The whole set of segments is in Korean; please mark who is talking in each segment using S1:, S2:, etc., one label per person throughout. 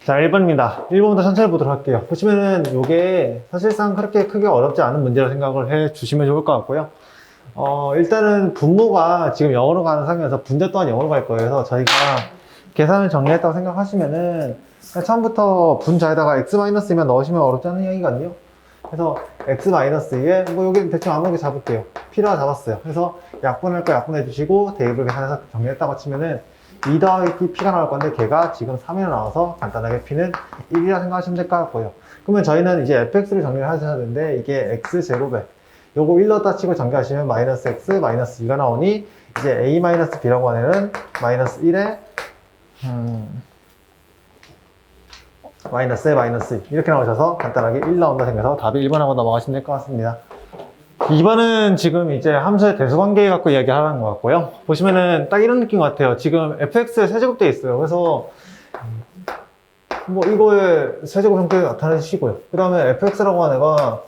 S1: 자, 1번입니다. 1번부터 천천히 보도록 할게요. 보시면은 이게 사실상 그렇게 크게 어렵지 않은 문제라 생각을 해 주시면 좋을 것 같고요. 일단은 분모가 지금 영어로 가는 상황에서 분자 또한 영어로 갈 거예요. 그래서 저희가 계산을 정리했다고 생각하시면은 처음부터 분자에다가 x-2만 넣으시면 어렵지 않은 이야기거든요. 그래서 x-2에 뭐 여기 대충 아무렇게 잡을게요. P라 잡았어요. 그래서 약분할 거 약분해 주시고 대입을 계산해서 정리했다고 치면은 2 더하기 P가 나올 건데 걔가 지금 3이나 나와서 간단하게 P는 1이라 생각하시면 될 것 같고요. 그러면 저희는 이제 fx를 정리를 하셔야 되는데 이게 x제곱에 요거 1 넣었다 치고 전개하시면 마이너스 x 마이너스 2가 나오니 이제 a 마이너스 b라고 하는 애는 마이너스 1에 마이너스에 마이너스 2 이렇게 나오셔서 간단하게 1 나온다 생각해서 답이 1번하고 넘어가시면 될 것 같습니다. 2번은 지금 이제 함수의 대수관계 갖고 이야기하는 것 같고요. 보시면은 딱 이런 느낌 같아요. 지금 fx에 세제곱되어 있어요. 그래서 뭐 이거의 세제곱 형태가 나타내시고요. 그 다음에 fx라고 하는 애가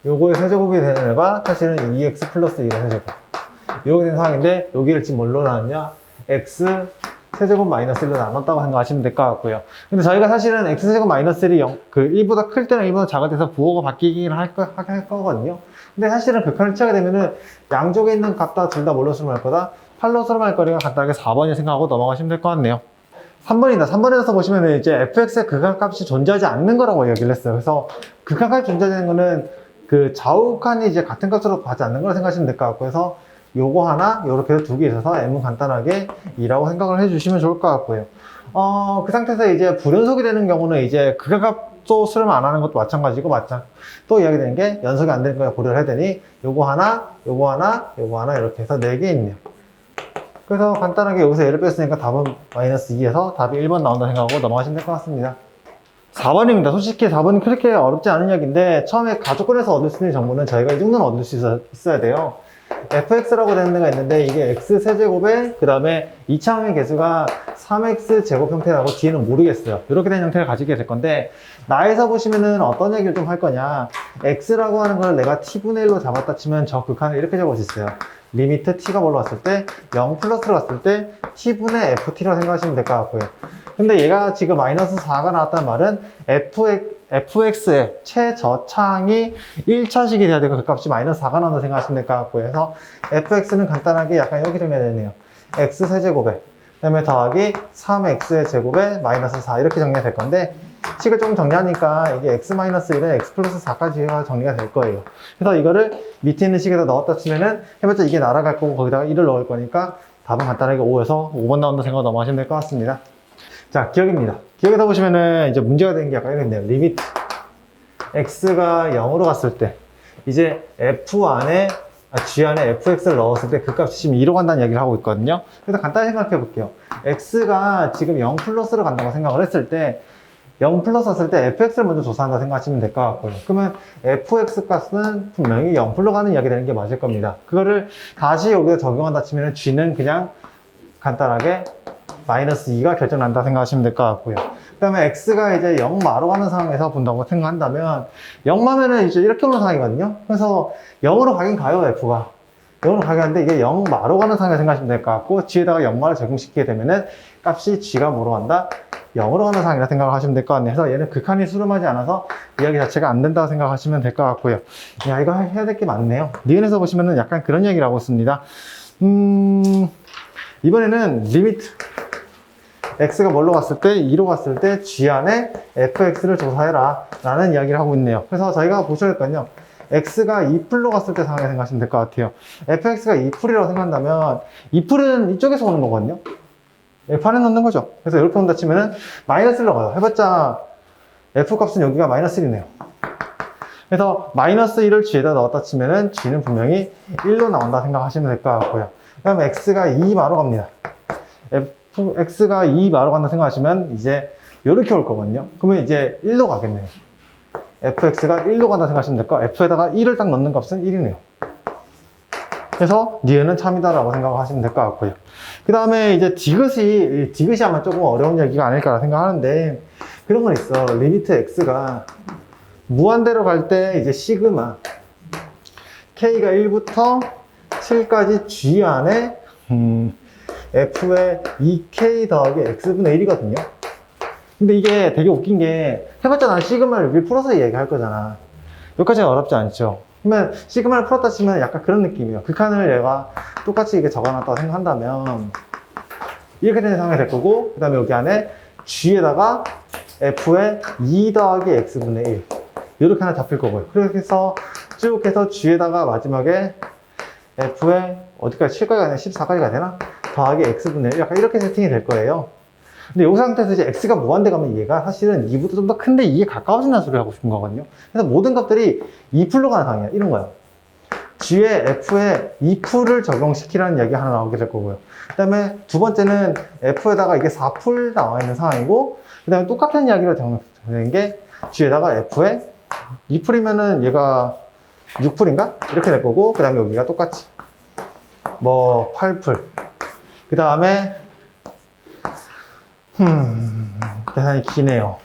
S1: 요거의 세제곱이 되는 애가 사실은 2x 플러스 1의 세제곱 이렇게 된 상황인데 여기를 지금 뭘로 나눴냐? x 세제곱 마이너스 1로 나눴다고 생각하시면 될 것 같고요. 근데 저희가 사실은 x세제곱 마이너스 1이 1보다 클 때는 1보다 작을 때서 부호가 바뀌긴 할 거거든요. 근데 사실은 극한을 취하게 되면은 양쪽에 있는 값 다 둘 다 뭘로 수렴할 거다? 8로 수렴할 거리가 간단하게 4번이 생각하고 넘어가시면 될 것 같네요. 3번이다. 3번에서 보시면은 이제 fx의 극한값이 존재하지 않는 거라고 이야기를 했어요. 그래서 극한값이 존재하는 거는 그 좌우칸이 이제 같은 값으로 가지 않는 거라 생각하시면 될 것 같고 해서 요거 하나, 요렇게 두 개 있어서 m은 간단하게 2라고 생각을 해주시면 좋을 것 같고요. 그 상태에서 이제 불연속이 되는 경우는 이제 극한값도 수렴 안 하는 것도 마찬가지고, 또 이야기되는 게 연속이 안 되는 거 고려를 해야 되니, 요거 하나, 요거 하나, 요거 하나, 이렇게 해서 4개 있네요. 그래서 간단하게 여기서 얘를 뺐으니까 답은 마이너스 2에서 답이 1번 나온다 생각하고 넘어가시면 될 것 같습니다. 4번입니다. 솔직히 4번은 그렇게 어렵지 않은 이야기인데, 처음에 가족권에서 얻을 수 있는 정보는 저희가 이 정도는 얻을 수 있어야 돼요. fx라고 되는 데가 있는데 이게 x 세제곱에 그 다음에 2차원의 개수가 3x 제곱 형태라고 뒤에는 모르겠어요. 이렇게 된 형태를 가지게 될 건데 나에서 보시면은 어떤 얘기를 좀 할 거냐, x라고 하는 걸 내가 t분의 1로 잡았다 치면 저 극한을 이렇게 적을 수 있어요. 리미트 t가 뭘로 왔을 때 0 플러스로 왔을 때 t분의 ft라고 생각하시면 될 것 같고요. 근데 얘가 지금 마이너스 4가 나왔다는 말은 fx의 최저차항이 1차식이 돼야 되고 그 값이 마이너스 4가 나온다 생각하시면 될 것 같고요. 그래서 fx는 간단하게 약간 여기 정리해야 되네요. x 세제곱에 그 다음에 더하기 3x의 제곱에 마이너스 4 이렇게 정리가 될 건데 식을 좀 정리하니까 이게 x 마이너스 1에 x 플러스 4까지 정리가 될 거예요. 그래서 이거를 밑에 있는 식에다 넣었다 치면은 해봤자 이게 날아갈 거고 거기다가 1을 넣을 거니까 답은 간단하게 5에서 5번 나온다 생각하고 넘어가시면 될 것 같습니다. 자, 기억입니다. 기억에다 보시면은 이제 문제가 되는 게 약간 이렇네요. 리미트 x가 0으로 갔을 때 이제 g 안에 fx를 넣었을 때 그 값이 지금 2로 간다는 이야기를 하고 있거든요. 그래서 간단히 생각해 볼게요. x가 지금 0 플러스로 간다고 생각을 했을 때 0 플러스 왔을 때 fx를 먼저 조사한다 생각하시면 될 것 같고요. 그러면 fx 값은 분명히 0 플로 가는 이야기 되는 게 맞을 겁니다. 그거를 다시 여기에 적용한다 치면 g는 그냥 간단하게 마이너스 2가 결정난다 생각하시면 될 것 같고요. 그 다음에 x가 이제 0마로 가는 상황에서 본다고 생각한다면 0마면은 이제 이렇게 오는 상황이거든요. 그래서 0으로 가긴 가요, f가. 0으로 가긴 하는데 이게 0마로 가는 상황에 생각하시면 될 것 같고 g에다가 0마를 적용시키게 되면은 값이 g가 뭐로 간다? 0으로 가는 상황이라 생각을 하시면 될 것 같네요. 그래서 얘는 극한이 수렴하지 않아서 이야기 자체가 안 된다고 생각하시면 될 것 같고요. 야, 이거 해야 될 게 많네요. 니은에서 보시면은 약간 그런 얘기를 하고 있습니다. 이번에는 리미트 x가 뭘로 갔을 때 2로 갔을 때 g 안에 fx를 조사해라 라는 이야기를 하고 있네요. 그래서 저희가 보셔야 될 거는요, x가 2풀로 갔을 때 상황에 생각하시면 될 것 같아요. fx가 2풀이라고 생각한다면 2풀은 이쪽에서 오는 거거든요. f안에 넣는 거죠. 그래서 이렇게 온다 치면은 마이너스로 가요. 해봤자 f 값은 여기가 마이너스 1이네요. 그래서 마이너스 1을 g에다 넣었다 치면은 g는 분명히 1로 나온다 생각하시면 될 것 같고요. 그 다음에 x가 2마로 갑니다. x가 2마로 간다 생각하시면 이제 이렇게 올 거거든요. 그러면 이제 1로 가겠네요. fx가 1로 간다 생각하시면 될 거, f에다가 1을 딱 넣는 값은 1이네요. 그래서 니은은 참이다라고 생각하시면 될 것 같고요. 그 다음에 이제 디귿이 아마 조금 어려운 얘기가 아닐까 생각하는데 그런 건 있어. 리미트 x가 무한대로 갈 때 이제 시그마 k가 1부터 7까지 g 안에 f의 2k 더하기 x분의 1이거든요. 근데 이게 되게 웃긴 게 해봤자 난 시그마를 여기 풀어서 얘기할 거잖아. 여기까지가 어렵지 않죠. 그러면 시그마를 풀었다 치면 약간 그런 느낌이에요. 극한을 얘가 똑같이 이게 적어놨다고 생각한다면 이렇게 되는 상황이 될 거고, 그 다음에 여기 안에 g에다가 f의 2 더하기 x분의 1 이렇게 하나 잡힐 거고요. 그렇게 해서 쭉 해서 g에다가 마지막에 f의 어디까지 7까지가 아니라 14까지가 되나? 더하기 x분의 1 약간 이렇게 세팅이 될 거예요. 근데 이 상태에서 이제 x가 무한대 가면 얘가 사실은 2보다 좀 더 큰데 2에 가까워진다는 소리를 하고 싶은 거거든요. 그래서 모든 값들이 2풀로 가는 상황이야. 이런 거야. g에 f에 2풀을 적용시키라는 이야기가 하나 나오게 될 거고요. 그 다음에 두 번째는 f에다가 이게 4풀 나와 있는 상황이고, 그 다음에 똑같은 이야기를 적용되는 게 g에다가 f에 2풀이면은 얘가 6풀인가? 이렇게 될 거고, 그 다음에 여기가 똑같이 뭐 8풀, 그 다음에 계산이 기네요.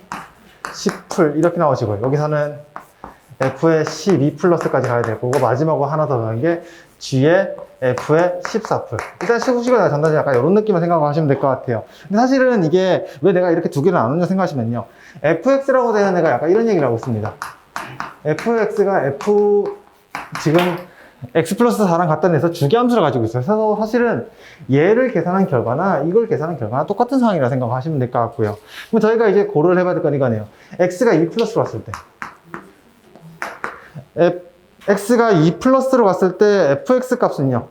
S1: 10풀 이렇게 나오시고요. 여기서는 f의 12 플러스까지 가야 될 거고, 마지막으로 하나 더 넣은 게 g의 f의 14풀. 일단 시구식을 전달이 약간 이런 느낌을 생각하시면 될 것 같아요. 근데 사실은 이게 왜 내가 이렇게 두 개를 나누냐 생각하시면요, fx라고 되는 애가 약간 이런 얘기를 하고 있습니다. fx가 지금 x 플러스 4랑 갖다 내서 주기함수를 가지고 있어요. 그래서 사실은 얘를 계산한 결과나 이걸 계산한 결과나 똑같은 상황이라 생각하시면 될 것 같고요. 그럼 저희가 이제 고려를 해봐야 될 건 이거네요. x가 2 플러스로 갔을 때, x가 2 플러스로 갔을 때 fx 값은요,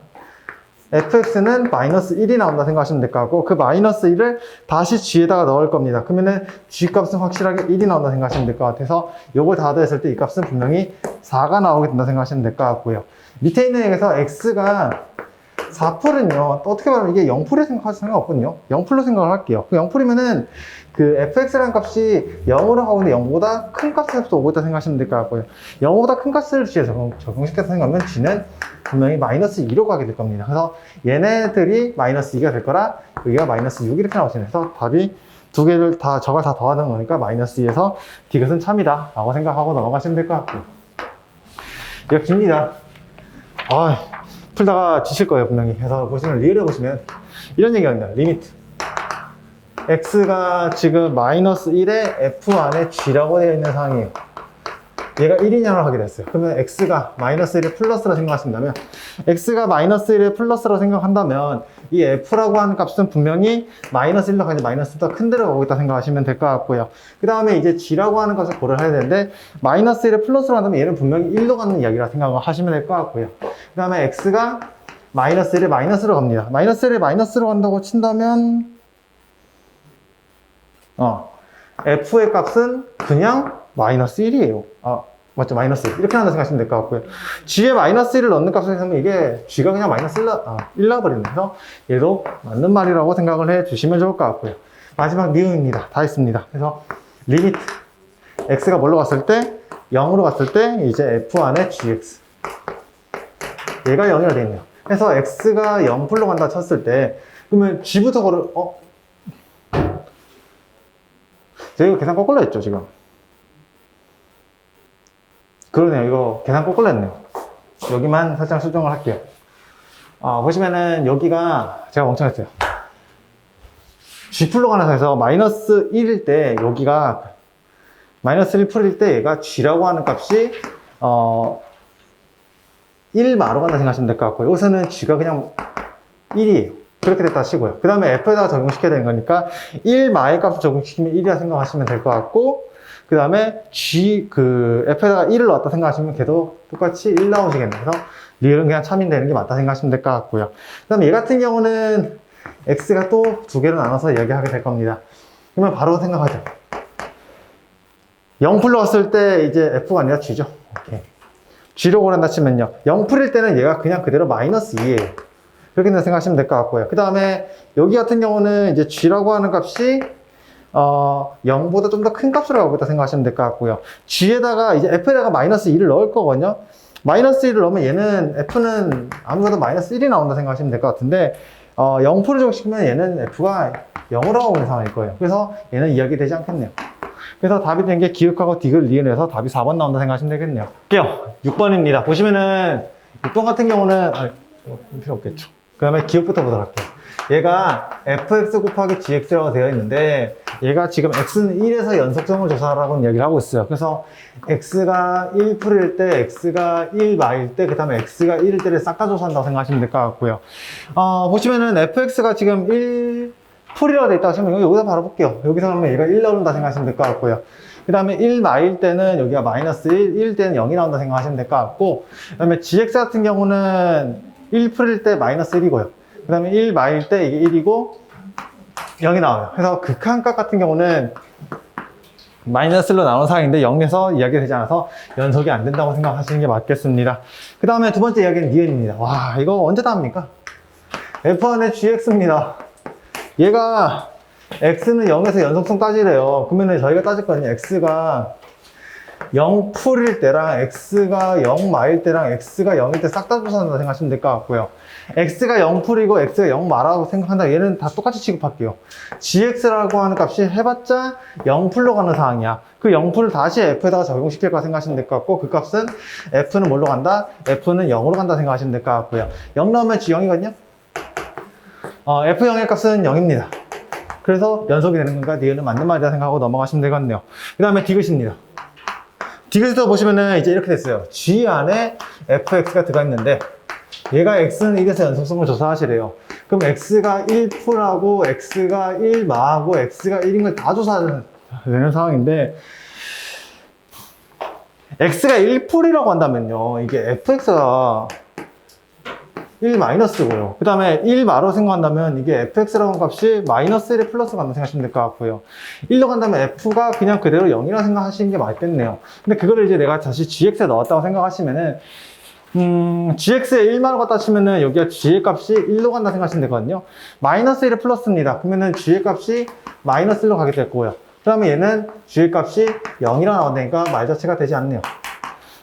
S1: fx는 마이너스 1이 나온다 생각하시면 될 것 같고, 그 마이너스 1을 다시 g에다가 넣을 겁니다. 그러면은 g 값은 확실하게 1이 나온다 생각하시면 될 것 같아서 요걸 다 더했을 때 이 값은 분명히 4가 나오게 된다 생각하시면 될 것 같고요. 밑에 있는 얘기에서 x가 4풀은요, 어떻게 보면 이게 0풀에 생각하실 생각 없거든요. 0풀로 생각을 할게요. 그 0풀이면은 그 fx라는 값이 0으로 가고 있는데 0보다 큰 값에서 오고 있다 생각하시면 될 것 같고요. 0보다 큰 값을 g에 적용시켜서 생각하면 g는 분명히 마이너스 2로 가게 될 겁니다. 그래서 얘네들이 마이너스 2가 될 거라 여기가 마이너스 6 이렇게 나오시네요. 그래서 답이 두 개를 다 저걸 다 더하는 거니까 마이너스 2에서 디귿은 참이다 라고 생각하고 넘어가시면 될 것 같고요. 이거 깁니다. 풀다가 지칠 거예요, 분명히. 그래서 보시면 리얼해 보시면 이런 얘기가 있습니다. 리미트 x가 지금 마이너스 1에 f 안에 g라고 되어 있는 상황이에요. 얘가 1이냐고 하게 됐어요. 그러면 x가 마이너스 1의 플러스라고 생각하신다면, x가 마이너스 1의 플러스라고 생각한다면 이 f라고 하는 값은 분명히 마이너스 1로 가지 마이너스 더 큰 데로 가고 있다 생각하시면 될 것 같고요. 그 다음에 이제 g라고 하는 것을 고려를 해야 되는데, 마이너스 1의 플러스로 한다면 얘는 분명히 1로 가는 이야기라 생각을 하시면 될 것 같고요. 그 다음에 x가 마이너스 1의 마이너스로 갑니다. 마이너스 1의 마이너스로 간다고 친다면 f의 값은 그냥 마이너스 1이에요. 맞죠? 마이너스 1. 이렇게 한다 생각하시면 될 것 같고요. g에 마이너스 1을 넣는 값을 하면 이게 g가 그냥 마이너스 1 나와버리는 거죠. 얘도 맞는 말이라고 생각을 해 주시면 좋을 것 같고요. 마지막 미음입니다. 다 했습니다. 그래서 리미트 x가 뭘로 갔을 때? 0으로 갔을 때 이제 f 안에 gx. 얘가 0이라 되어 있네요. 그래서 x가 0풀로 간다 쳤을 때, 그러면 g부터 제가 이거 계산 거꾸로 했죠, 지금. 그러네요. 이거 계산 거꾸로 했네요. 여기만 살짝 수정을 할게요. 보시면은 여기가 제가 멍청했어요. g풀로 가는 상에서 마이너스 1일 때 여기가 마이너스 1풀일 때 얘가 g라고 하는 값이 1마로 간다 생각하시면 될 것 같고요. 여기서는 g가 그냥 1이에요. 그렇게 됐다 치고요. 그 다음에 f에다가 적용시켜야 되는 거니까 1마의 값을 적용시키면 1이라 생각하시면 될 것 같고, 그 다음에 f에다가 1을 넣었다 생각하시면 걔도 똑같이 1 나오시겠네요. 그래서 리얼은 그냥 참인되는 게 맞다 생각하시면 될 것 같고요. 그 다음에 얘 같은 경우는 x가 또 두 개로 나눠서 이야기하게 될 겁니다. 그러면 바로 생각하죠. 0풀 넣었을 때 이제 f가 아니라 g죠. 오케이. g로 고른다 치면요, 0풀일 때는 얘가 그냥 그대로 마이너스 2예요. 그렇게 생각하시면 될 것 같고요. 그 다음에 여기 같은 경우는 이제 g라고 하는 값이 0보다 좀 더 큰 값으로 가고 있다 생각하시면 될 것 같고요. g에다가 이제 f에다가 마이너스 2를 넣을 거거든요. 마이너스 1을 넣으면 얘는 f는 아무래도 마이너스 1이 나온다 생각하시면 될 것 같은데, 0%를 적용시키면 얘는 f가 0으로 가고 있는 상황일 거예요. 그래서 얘는 이야기 되지 않겠네요. 그래서 답이 된 게 기억하고 디귿 리은해서 답이 4번 나온다 생각하시면 되겠네요. 할게요. 6번입니다. 보시면은 6번 같은 경우는 필요 없겠죠. 그 다음에 기억부터 보도록 할게요. 얘가 fx 곱하기 gx라고 되어 있는데 얘가 지금 x는 1에서 연속성을 조사하라고 이야기를 하고 있어요. 그래서 x가 1풀일 때, x가 1마일 때, 그 다음에 x가 1일 때를 싹 다 조사한다고 생각하시면 될 것 같고요. 보시면은 fx가 지금 1풀이라고 되어 있다고 하시면 여기다 바로 볼게요. 여기서 하면 얘가 1 나온다 생각하시면 될 것 같고요. 그 다음에 1마일 때는 여기가 마이너스 1, 1일 때는 0이 나온다 생각하시면 될 것 같고, 그 다음에 gx 같은 경우는 1풀일 때 마이너스 1이고요. 그 다음에 1마일 때 이게 1이고 0이 나와요. 그래서 극한값 같은 경우는 마이너스 1로 나오는 상황인데 0에서 이야기가 되지 않아서 연속이 안 된다고 생각하시는 게 맞겠습니다. 그 다음에 두 번째 이야기는 니은입니다. 와, 이거 언제 다 합니까? f1의 gx입니다. 얘가 x는 0에서 연속성 따지래요. 그러면 저희가 따질 거는 x가 0풀일 때랑 x가 0마일 때랑 x가 0일 때 싹 다 조사한다고 생각하시면 될 것 같고요. x가 0풀이고 x가 0마라고 생각한다. 얘는 다 똑같이 취급할게요. gx라고 하는 값이 해봤자 0풀로 가는 상황이야. 그 0풀을 다시 f에다가 적용시킬 거라 생각하시면 될 것 같고, 그 값은 f는 뭘로 간다? f는 0으로 간다 생각하시면 될 것 같고요. 0 나오면 g0이거든요. f0의 값은 0입니다. 그래서 연속이 되는 건가? 니은은 맞는 말이다 생각하고 넘어가시면 되겠네요. 그 다음에 디귿입니다. 디귿에서 보시면은 이제 이렇게 됐어요. G 안에 fx가 들어가 있는데 얘가 x는 1에서 연속성을 조사하시래요. 그럼 x가 1풀하고 x가 1마하고 x가 1인 걸 다 조사하는 상황인데, x가 1풀이라고 한다면요, 이게 fx가 1-고요. 그 다음에 1마로 생각한다면 이게 fx라고 하는 값이 마이너스 1에 플러스 간다고 생각하시면 될 것 같고요. 1로 간다면 f가 그냥 그대로 0이라고 생각하시는 게 맞겠네요. 근데 그거를 이제 내가 다시 gx에 넣었다고 생각하시면은 gx에 1마로 갖다 치면은 여기가 g의 값이 1로 간다 생각하시면 되거든요. 마이너스 1에 플러스입니다. 그러면은 g의 값이 마이너스 1로 가게 될 거고요. 그 다음에 얘는 g의 값이 0이라 나온다니까 말 자체가 되지 않네요.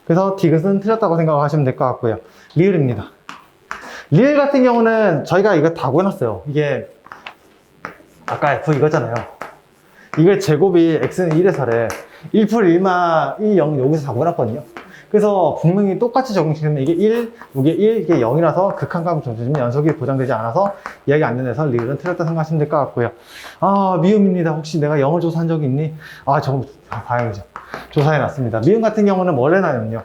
S1: 그래서 디귿은 틀렸다고 생각하시면 될 것 같고요. 리을입니다. 리을 같은 경우는 저희가 이거 다 구해놨어요. 이게 아까 f 이거잖아요. 이게 제곱이 x는 1에서래. 1풀 1마 1, 0 여기서 다 구해놨거든요. 그래서 분명히 똑같이 적용시키면 이게 1, 이게 1, 이게 0이라서 극한값을 정해주면 연속이 보장되지 않아서 이야기 안 되는 데서 리을은 틀렸다 생각하시면 될 것 같고요. 미음입니다. 혹시 내가 0을 조사한 적이 있니? 저거 봐야죠. 조사해놨습니다. 미음 같은 경우는 뭘 해놨냐면요,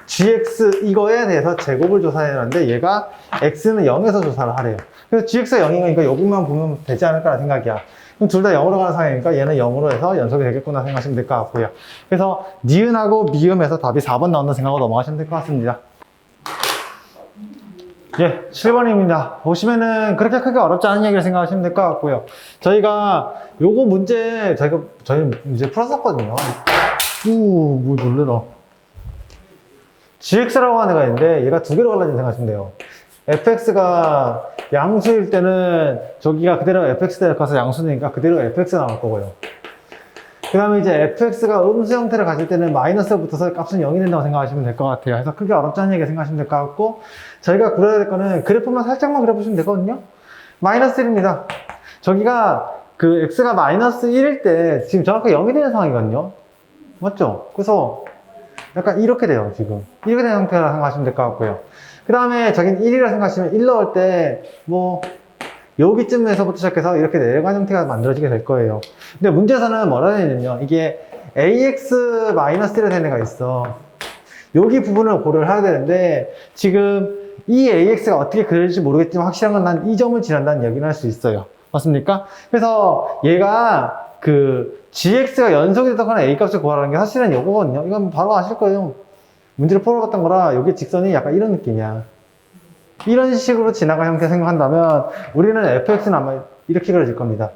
S1: gx 이거에 대해서 제곱을 조사해야 하는데 얘가 x는 0에서 조사를 하래요. 그래서 gx가 0이니까 여기만 보면 되지 않을까라는 생각이야. 그럼 둘 다 0으로 가는 상황이니까 얘는 0으로 해서 연속이 되겠구나 생각하시면 될 것 같고요. 그래서 니은하고 미음에서 답이 4번 나온다 생각하고 넘어가시면 될 것 같습니다. 예, 7번입니다. 보시면은 그렇게 크게 어렵지 않은 얘기를 생각하시면 될 것 같고요. 저희가 요거 문제 저희 문제 풀었었거든요. 뭐 놀래라. gx라고 하는 애가 있는데 얘가 두 개로 갈라진다 생각하시면 돼요. fx가 양수일 때는 저기가 그대로 fx대로 가서 양수니까 그대로 fx가 나올 거고요. 그 다음에 이제 fx가 음수 형태를 가질 때는 마이너스가 붙어서 값은 0이 된다고 생각하시면 될 것 같아요. 그래서 크게 어렵지 않은 얘기 생각하시면 될 것 같고, 저희가 그려야 될 거는 그래프만 살짝만 그려보시면 되거든요. 마이너스 1입니다. 저기가 그 x가 마이너스 1일 때 지금 정확하게 0이 되는 상황이거든요. 맞죠? 그래서 약간 이렇게 돼요, 지금. 이렇게 되는 형태라 생각하시면 될 것 같고요. 그 다음에 저긴 1이라 생각하시면 1 넣을 때, 여기쯤에서부터 시작해서 이렇게 내려가는 형태가 만들어지게 될 거예요. 근데 문제에서는 뭐라 해야 되냐면요, 이게 ax-1이 되는 애가 있어. 여기 부분을 고려를 해야 되는데, 지금 이 ax가 어떻게 그려질지 모르겠지만 확실한 건 난 이 점을 지난다는 얘기를 할 수 있어요. 맞습니까? 그래서 얘가 gx가 연속이 되거나 a 값을 구하라는 게 사실은 이거거든요. 이건 바로 아실 거예요. 문제를 풀어봤던 거라 여기 직선이 약간 이런 느낌이야. 이런 식으로 지나간 형태 생각한다면 우리는 fx는 아마 이렇게 그려질 겁니다.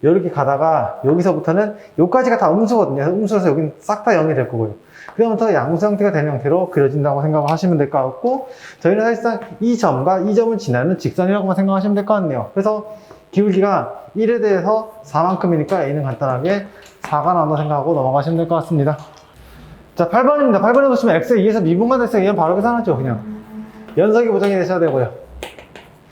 S1: 이렇게 가다가 여기서부터는 여기까지가 다 음수거든요. 음수라서 여기는 싹 다 0이 될 거고요. 그러면서 양수 형태가 되는 형태로 그려진다고 생각하시면 될 것 같고, 저희는 사실상 이 점과 이 점을 지나는 직선이라고만 생각하시면 될 것 같네요. 그래서 기울기가 1에 대해서 4만큼이니까 a는 간단하게 4가 나온다 생각하고 넘어가시면 될 것 같습니다. 자, 8번입니다. 8번에 보시면 x에 2에서 미분가 됐어요. 얘는 바로 계산하죠, 그냥. 연속이 보장이 되셔야 되고요.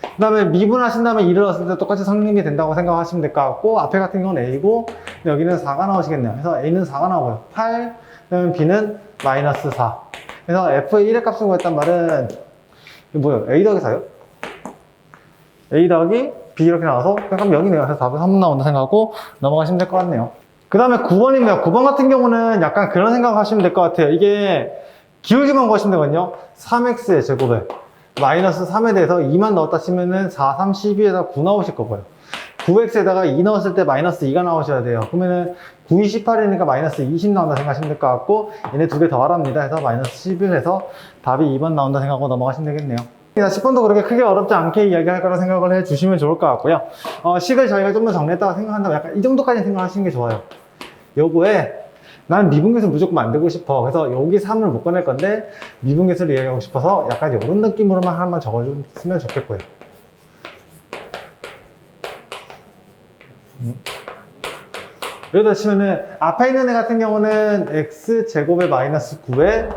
S1: 그 다음에 미분하신 다음에 2를 넣었을 때 똑같이 성립이 된다고 생각하시면 될 것 같고, 앞에 같은 경우는 a고, 여기는 4가 나오시겠네요. 그래서 a는 4가 나오고요. 8, 그러면 b는 마이너스 4. 그래서 f의 1의 값을 구했단 말은, 이게 뭐예요? a 더하기 4요? A 더하기 B 이렇게 나와서 약간 0이네요. 그래서 답은 3번 나온다 생각하고 넘어가시면 될 것 같네요. 그 다음에 9번입니다. 9번 같은 경우는 약간 그런 생각 하시면 될 것 같아요. 이게 기울기만 구하시면 되거든요. 3x의 제곱에 마이너스 3에 대해서 2만 넣었다 치면은 4, 3, 12에다 9 나오실 거고요. 9x에다가 2 넣었을 때 마이너스 2가 나오셔야 돼요. 그러면은 9, 2, 18이니까 마이너스 20 나온다 생각하시면 될 것 같고, 얘네 두 개 더하랍니다. 해서 마이너스 11 해서 답이 2번 나온다 생각하고 넘어가시면 되겠네요. 10번도 그렇게 크게 어렵지 않게 이야기할 거라 생각을 해주시면 좋을 것 같고요. 식을 저희가 좀 더 정리했다고 생각한다면 약간 이 정도까지 생각하시는 게 좋아요. 요거에 난 미분계수 무조건 만들고 싶어. 그래서 여기 3을 못 꺼낼 건데 미분계수를 이야기하고 싶어서 약간 이런 느낌으로만 하나만 적어주면 좋겠고요. 여기다 치면은 앞에 있는 애 같은 경우는 x제곱의 마이너스 9에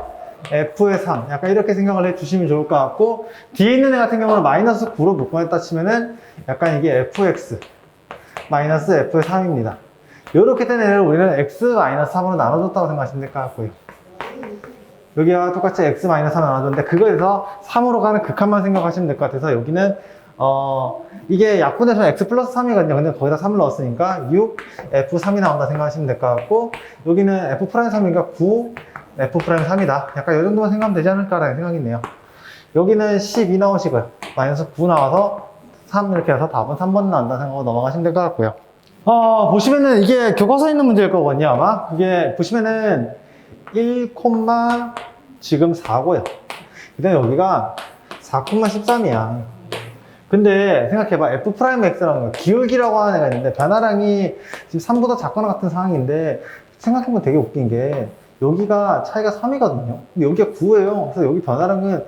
S1: f의 3 약간 이렇게 생각을 해주시면 좋을 것 같고, 뒤에 있는 애 같은 경우는 마이너스 9로 묶어냈다 치면은 약간 이게 fx 마이너스 f의 3입니다. 이렇게 된 애를 우리는 x-3으로 나눠줬다고 생각하시면 될 것 같고요. 여기와 똑같이 x-3 나눠줬는데 그거에서 3으로 가는 극한만 생각하시면 될 것 같아서 여기는 이게 약분해서 x 플러스 3이거든요. 근데 거기다 3을 넣었으니까 6 f3이 나온다 생각하시면 될 것 같고, 여기는 f'3이니까 9 f'3이다. 약간 이 정도만 생각하면 되지 않을까라는 생각이 있네요. 여기는 12 나오시고요. 마이너스 9 나와서 3 이렇게 해서 답은 3번 나온다 생각하고 넘어가시면 될 것 같고요. 보시면은 이게 교과서에 있는 문제일 거거든요, 아마. 그게 보시면은 1, 지금 4고요. 그 다음에 여기가 4,13이야. 근데 생각해봐. F'X라는 거, 기울기라고 하는 애가 있는데 변화량이 지금 3보다 작거나 같은 상황인데, 생각해보면 되게 웃긴 게 여기가 차이가 3이거든요. 근데 여기가 9예요. 그래서 여기 변화량은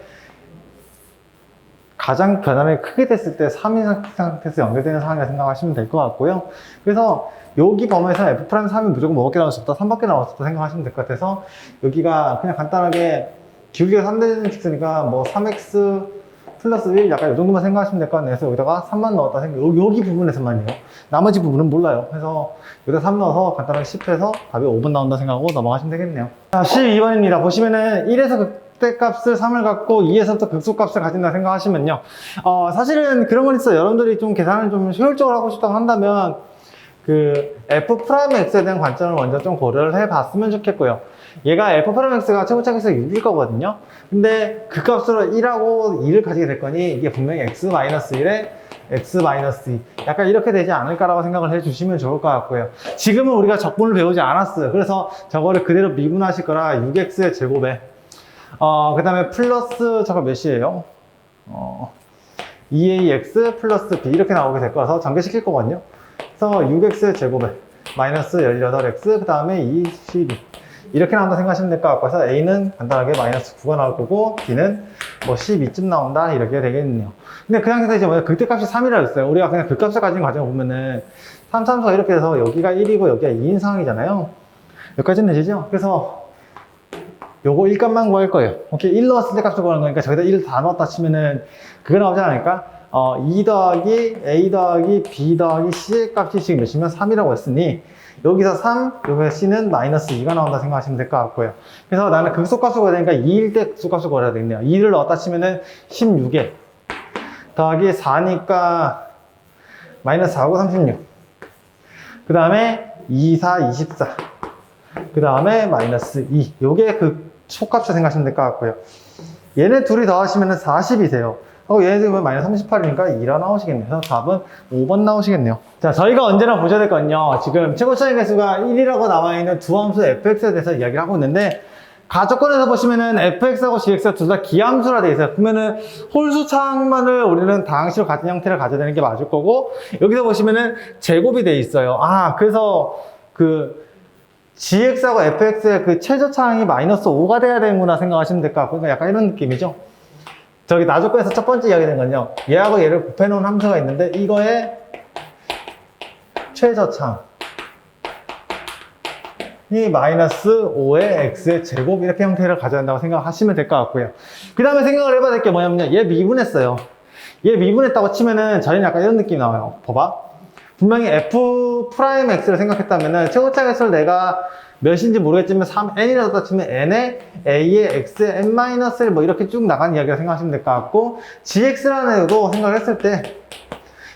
S1: 가장 변화량이 크게 됐을 때 3인 상태에서 연결되는 상황이라 생각하시면 될 것 같고요. 그래서 여기 범위에서 F'3이 무조건 뭐밖에 나올 수 없다, 3밖에 나올 수 없다 생각하시면 될 것 같아서, 여기가 그냥 간단하게 기울기가 3되는 식수니까 뭐 3x 플러스 1 약간 이 정도만 생각하시면 될 것 같네요. 그래서 여기다가 3만 넣었다 생각, 여기 부분에서만요. 나머지 부분은 몰라요. 그래서 여기다 3 넣어서 간단하게 10해서 답이 5번 나온다 생각하고 넘어가시면 되겠네요. 자, 12번입니다. 보시면은 1에서 극대값을 3을 갖고 2에서부터 극소값을 가진다 생각하시면요. 사실은 그런 건 있어요. 여러분들이 좀 계산을 좀 효율적으로 하고 싶다고 한다면 그 F'X에 대한 관점을 먼저 좀 고려를 해 봤으면 좋겠고요. 얘가 F'X가 최고차에서 6일 거거든요. 근데 그 값으로 1하고 2를 가지게 될 거니 이게 분명히 X-1에 X-2 약간 이렇게 되지 않을까라고 생각을 해 주시면 좋을 것 같고요. 지금은 우리가 적분을 배우지 않았어요. 그래서 저거를 그대로 미분하실 거라 6X의 제곱에 그 다음에 플러스 저거 몇이에요? 2ax 플러스 b 이렇게 나오게 될 거라서 전개시킬 거거든요. 그래서 6x의 제곱에 마이너스 18x 그 다음에 22 이렇게 나온다 생각하시면 될 것 같고, 서 a는 간단하게 마이너스 9가 나올 거고 b는 뭐 12쯤 나온다 이렇게 되겠네요. 근데 그냥 해서 이제 극대값이 3이라 했어요. 우리가 그냥 극값을 가진 과정을 보면은 3, 3, 4 이렇게 해서 여기가 1이고 여기가 2인 상황이잖아요. 여기까지는 되시죠? 그래서 요거 1값만 구할 거예요. 오케이, 1 넣었을 때 값을 구하는 거니까 저기다 1 다 넣었다 치면은 그거 나오지 않을까? 2 더하기 a 더하기 b 더하기 c의 값이 지금 몇이면 3이라고 했으니 여기서 3, 여기서 c는 마이너스 2가 나온다 생각하시면 될 것 같고요. 그래서 나는 극소값을 구해야 되니까 2일 때 극소값을 구해야 되겠네요. 2를 넣었다 치면은 16에 더하기 4니까 마이너스 4하고 36. 그 다음에 2, 4, 24. 그 다음에 마이너스 2. 요게 그 소값을 생각하시면 될 것 같고요. 얘네 둘이 더하시면 40이 돼요. 얘네들 보면 마이너스 38이니까 2라 나오시겠네요. 그래서 답은 5번 나오시겠네요. 자, 저희가 언제나 보셔야 될 거는요. 지금 최고 차이 개수가 1이라고 나와 있는 두 함수 fx에 대해서 이야기를 하고 있는데, 가족권에서 보시면은 fx하고 gx가 둘 다 기함수라 되어 있어요. 그러면은 홀수 차항만을 우리는 다항식으로 같은 형태를 가져야 되는 게 맞을 거고, 여기서 보시면은 제곱이 되어 있어요. 그래서 그 gx하고 fx의 그 최저 차항이 마이너스 5가 돼야 되는구나 생각하시면 될 것 같고, 그러니까 약간 이런 느낌이죠. 저기 나조건에서 첫 번째 이야기된 건요, 얘하고 얘를 곱해놓은 함수가 있는데 이거의 최저 차항이 마이너스 5의 x의 제곱 이렇게 형태를 가져야 한다고 생각하시면 될 것 같고요. 그 다음에 생각을 해봐야 될 게 뭐냐면요, 얘 미분했어요. 얘 미분했다고 치면은 저희는 약간 이런 느낌이 나와요. 봐봐, 분명히 F'X를 생각했다면은 최고차 개수를 내가 몇인지 모르겠지만 3n이라고 치면 n에 a에 x에 n-1 뭐 이렇게 쭉 나가는 이야기를 생각하시면 될 것 같고, gx라는 애도 생각을 했을 때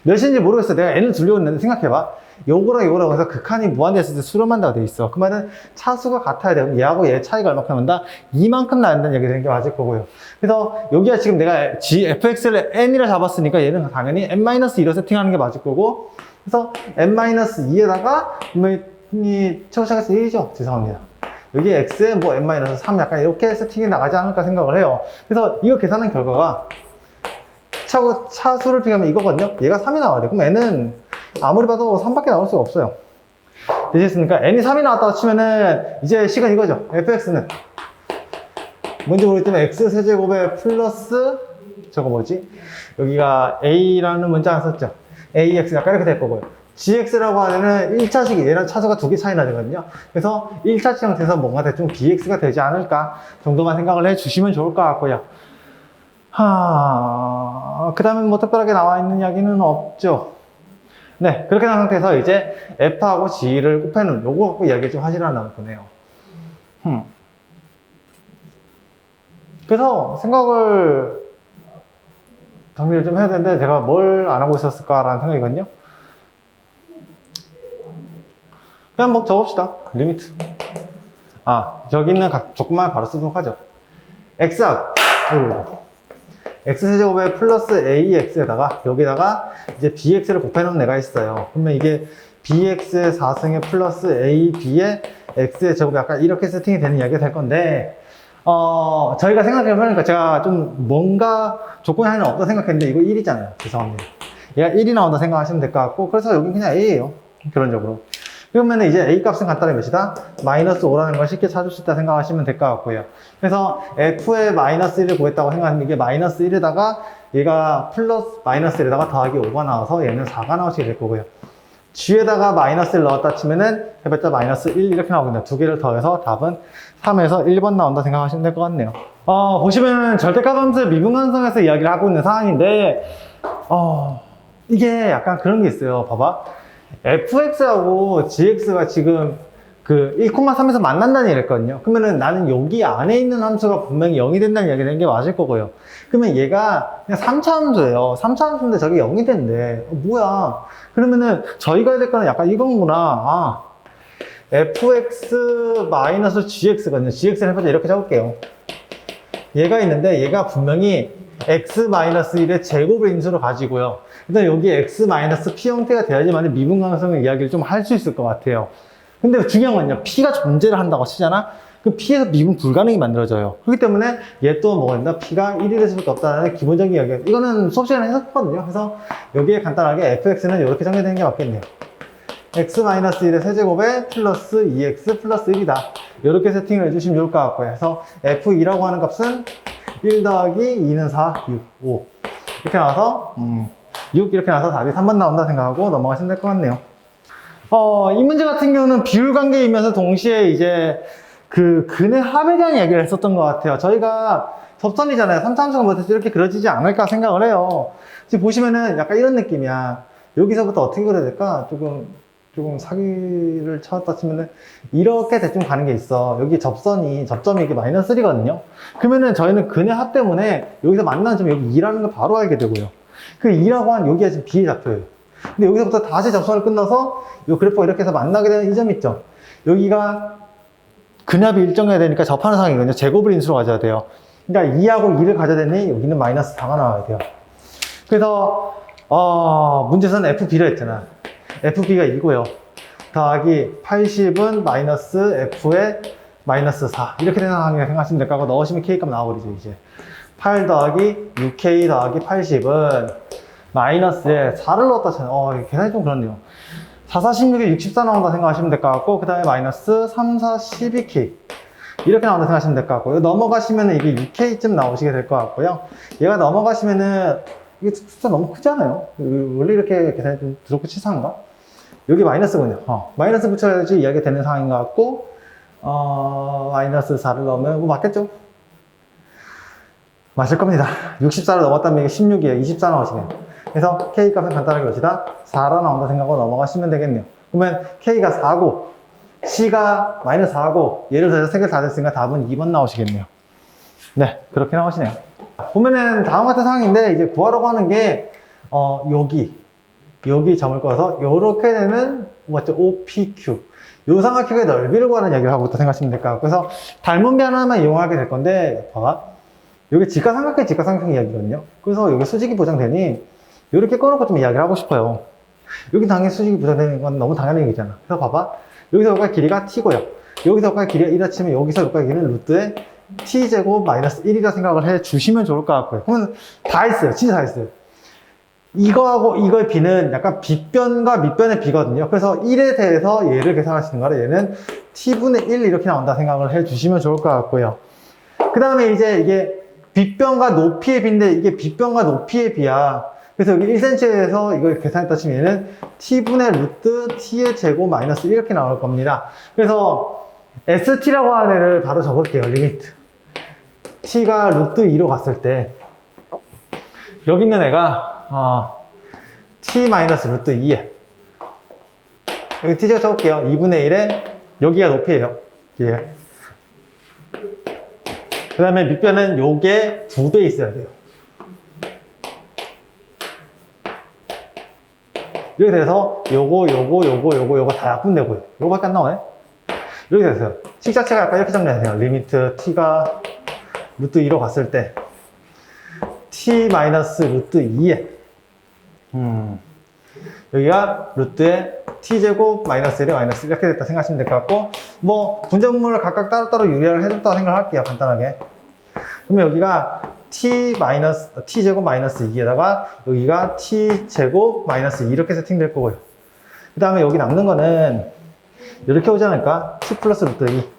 S1: 몇인지 모르겠어. 내가 n을 두려고 했는데 생각해봐. 요거랑 요거랑 해서 극한이 무한대했을 때 수렴한다고 돼 있어. 그 말은 차수가 같아야 돼. 그럼 얘하고 얘 차이가 얼마큼 난다? 이만큼 난다는 얘기 되는 게 맞을 거고요. 그래서 여기가 지금 내가 fx를 n이라 잡았으니까 얘는 당연히 n-2로 세팅하는 게 맞을 거고, 그래서 n-2에다가 이 최고차에서 1이죠. 죄송합니다. 여기 x에 뭐 n-3 약간 이렇게 세팅이 나가지 않을까 생각을 해요. 그래서 이거 계산한 결과가 차수를 비교하면 이거거든요. 얘가 3이 나와야 돼. 그럼 n은 아무리 봐도 3밖에 나올 수가 없어요. 되셨습니까? n이 3이 나왔다고 치면은 이제 식은 이거죠. fx는 뭔지 모르겠지만 x 세제곱에 플러스 저거 뭐지? 여기가 a라는 문자 안 썼죠? ax 약간 이렇게 될 거고요. gx라고 하면은 1차식이 얘랑 차수가 2개 차이 나거든요. 그래서 1차식 형태에서 뭔가 대충 bx가 되지 않을까 정도만 생각을 해 주시면 좋을 것 같고요. 그 다음에 뭐 특별하게 나와 있는 이야기는 없죠. 네, 그렇게 된 상태에서 이제 f하고 g를 곱해놓은 요거 갖고 이야기 좀 하시라고 보네요. 그래서 생각을 정리를 좀 해야 되는데 제가 뭘 안 하고 있었을까라는 생각이거든요. 그냥 뭐 적읍시다. 리미트. 저기 있는 조건만 바로 쓰도록 하죠. x세제곱에 플러스 ax에다가 여기다가 이제 bx를 곱해놓은 애가 있어요. 그러면 이게 bx의 4승에 플러스 ab의 x의 제곱이 약간 이렇게 세팅이 되는 이야기가 될 건데, 저희가 생각해보니까 제가 좀 뭔가 조건이 하나 없다 생각했는데 이거 1이잖아요. 죄송합니다. 얘가 1이 나온다 생각하시면 될 것 같고, 그래서 여기 그냥 a예요. 결론적으로. 그러면 이제 a 값은 간단히 몇이다? 마이너스 5라는 걸 쉽게 찾을 수 있다 생각하시면 될 것 같고요. 그래서 f의 마이너스 1을 구했다고 생각하면 이게 마이너스 1에다가 얘가 플러스 마이너스 1에다가 더하기 5가 나와서 얘는 4가 나오시게 될 거고요. g에다가 마이너스 1 넣었다 치면은 해봤자 마이너스 1 이렇게 나오겠네요. 두 개를 더해서 답은 3에서 1번 나온다 생각하시면 될 것 같네요. 보시면 절대값 함수의 미분간성에서 이야기를 하고 있는 상황인데, 이게 약간 그런 게 있어요. 봐봐. fx하고 gx가 지금 그 1,3에서 만난다는 얘기를 했거든요. 그러면은 나는 여기 안에 있는 함수가 분명히 0이 된다는 얘기를 한 게 맞을 거고요. 그러면 얘가 그냥 3차 함수예요. 3차 함수인데 저게 0이 된대. 뭐야. 그러면은 저희가 해야 될 거는 약간 이건구나. fx-gx거든요. gx를 해보자 이렇게 적을게요. 얘가 있는데 얘가 분명히 x-1의 제곱을 인수로 가지고요. 일단 여기 x-p 형태가 돼야지만 미분가능성의 이야기를 좀 할 수 있을 것 같아요. 근데 중요한 건요, p가 존재를 한다고 치잖아? 그럼 p에서 미분 불가능이 만들어져요. 그렇기 때문에 얘 또 뭐가 된다? p가 1이 될 수밖에 없다는 기본적인 이야기. 이거는 수업 시간에 했었거든요. 그래서 여기에 간단하게 fx는 이렇게 정리되는 게 맞겠네요. x-1의 세제곱에 플러스 2x 플러스 1이다. 이렇게 세팅을 해주시면 좋을 것 같고요. 그래서 f2라고 하는 값은 1 더하기 2는 4, 6, 5. 이렇게 나와서, 6 이렇게 나와서 답이 3번 나온다 생각하고 넘어가시면 될 것 같네요. 이 문제 같은 경우는 비율 관계이면서 동시에 이제 그 근의 합에 대한 얘기를 했었던 것 같아요. 저희가 접선이잖아요. 3차함수가 못해서 이렇게 그려지지 않을까 생각을 해요. 지금 보시면은 약간 이런 느낌이야. 여기서부터 어떻게 그려야 될까? 조금 사기를 찾았다 치면은 이렇게 대충 가는 게 있어. 여기 접점이 이게 마이너스 3거든요. 그러면은 저희는 근의 합 때문에 여기서 만나는 점 여기 2라는 걸 바로 알게 되고요. 그 2라고 한 여기가 지금 B의 좌표예요. 근데 여기서부터 다시 접선을 끝나서 이 그래프가 이렇게 해서 만나게 되는 이 점 있죠. 여기가 근합이 일정해야 되니까 접하는 상황이거든요. 제곱을 인수로 가져야 돼요. 그러니까 2하고 2를 가져야 되니 여기는 마이너스 4가 나와야 돼요. 그래서 문제에서는 FB를 했잖아. FB가 2고요. 더하기 80은 마이너스 F에 마이너스 4. 이렇게 되는 상황이라고 생각하시면 될 거고, 넣으시면 K값 나와버리죠, 이제. 8 더하기 6K 더하기 80은 마이너스에 4를 넣었다 쳐요. 계산이 좀 그렇네요. 4, 4, 16에 64 나온다 생각하시면 될 것 같고, 그 다음에 마이너스 3, 4, 12K. 이렇게 나온다 생각하시면 될 것 같고요. 넘어가시면은 이게 6K쯤 나오시게 될 것 같고요. 얘가 넘어가시면은, 이게 숫자 너무 크잖아요. 원래 이렇게 계산이 좀 두렵고 치사한가? 여기 마이너스군요. 마이너스 붙여야지 이야기가 되는 상황인 것 같고, 마이너스 4를 넣으면, 맞겠죠? 맞을 겁니다. 64를 넘었다면 이게 16이에요. 24 나오시네요. 그래서 K값은 간단하게 몇이다? 4라 나온다 생각하고 넘어가시면 되겠네요. 그러면 K가 4고, C가 마이너스 4고, 예를 들어서 3개 다 됐으니까 답은 2번 나오시겠네요. 네, 그렇게 나오시네요. 보면은 다음 같은 상황인데, 이제 구하라고 하는 게, 여기. 여기 점을 꺼서 요렇게 되는 뭐죠? OPQ. 요 삼각형의 넓이를 구하는 얘기를 하고 있다 생각하시면 될 것 같고, 그래서 닮은비 하나만 이용하게 될 건데, 봐봐. 여기 직각삼각형 이야기거든요. 그래서 여기 수직이 보장되니 이렇게 꺼놓고 좀 이야기를 하고 싶어요. 여기 당연히 수직이 보장되는 건 너무 당연한 얘기잖아. 그래서 봐봐. 여기서 여기까지 길이가 t고요. 여기서 여기까지 길이가 1이라 치면 여기서 여기까지 길이는 루트에 t제곱 마이너스 1이라 생각을 해 주시면 좋을 것 같고요. 그러면 다 했어요. 진짜 다 했어요. 이거하고 이거의 b는 약간 빗변과 밑변의 b거든요. 그래서 1에 대해서 얘를 계산하시는 거라 얘는 t분의 1 이렇게 나온다 생각을 해 주시면 좋을 것 같고요. 그 다음에 이제 이게 빗변과 높이의 b인데 이게 빗변과 높이의 b야. 그래서 여기 1cm에서 이걸 계산했다 치면 얘는 t분의 루트 t의 제곱 마이너스 이렇게 나올 겁니다. 그래서 st라고 하는 애를 바로 적을게요. 리미트 t가 루트 2로 갔을 때 여기 있는 애가 t 마이너스 루트 2에 여기 t제곱 적을게요. 2분의 1에 여기가 높이에요. 예. 그 다음에 밑변은 요게 2배 있어야 돼요. 이렇게 돼서 요거 다 약분되고요. 요거밖에 안 나오네. 이렇게 됐어요. 식 자체가 약간 이렇게 정리하세요. 리미트 t가 루트 2로 갔을 때 t 마이너스 루트 2에 여기가 루트에 t제곱 마이너스 1에 마이너스 이렇게 됐다 생각하시면 될 것 같고, 뭐 분자분모를 각각 따로따로 유리화를 해줬다고 생각할게요. 간단하게. 그러면 여기가 t제곱 마이너스 2에다가 여기가 t제곱 마이너스 2 이렇게 세팅될 거고요. 그 다음에 여기 남는 거는 이렇게 오지 않을까? t 플러스 루트 2